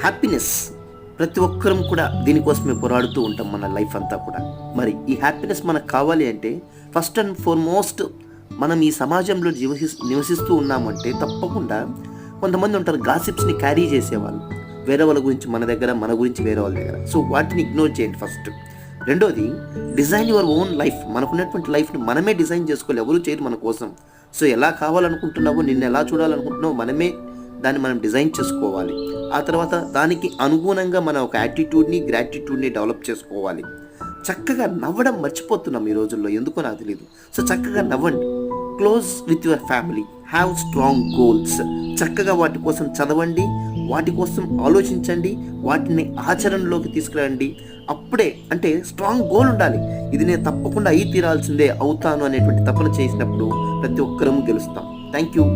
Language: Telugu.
హ్యాపీనెస్ ప్రతి ఒక్కరం కూడా దీనికోసమే పోరాడుతూ ఉంటాం మన లైఫ్ అంతా కూడా. మరి ఈ హ్యాపీనెస్ మనకు కావాలి అంటే ఫస్ట్ అండ్ ఫార్మోస్ట్ మనం ఈ సమాజంలో నివసిస్తూ ఉన్నామంటే తప్పకుండా కొంతమంది ఉంటారు గాసిప్స్ని క్యారీ చేసేవాళ్ళు, వేరే వాళ్ళ గురించి మన గురించి వేరే వాళ్ళ దగ్గర. సో వాటిని ఇగ్నోర్ చేయండి ఫస్ట్. రెండోది, డిజైన్ యువర్ ఓన్ లైఫ్. మనకున్నటువంటి లైఫ్ని మనమే డిజైన్ చేసుకోవాలి, ఎవరు చేయరు మన కోసం. సో ఎలా కావాలనుకుంటున్నావో, నిన్ను ఎలా చూడాలనుకుంటున్నావో మనమే దాన్ని మనం డిజైన్ చేసుకోవాలి. ఆ తర్వాత దానికి అనుగుణంగా మన ఒక యాటిట్యూడ్ని, గ్రాటిట్యూడ్ని డెవలప్ చేసుకోవాలి. చక్కగా నవ్వడం మర్చిపోతున్నాం ఈ రోజుల్లో, ఎందుకో నాకు తెలియదు. సో చక్కగా నవ్వండి. Close with your family, have strong goals. చక్కగా వాటి కోసం చదవండి, వాటి కోసం ఆలోచించండి, వాటిని ఆచరణలోకి తీసుకురండి. అప్పుడే అంటే స్ట్రాంగ్ గోల్ ఉండాలి, ఇది నేను తప్పకుండా అయి తీరాల్సిందే, అవుతాను అనేటువంటి తపన చేసినప్పుడు ప్రతి ఒక్కరూ గెలుస్తాం. Thank you.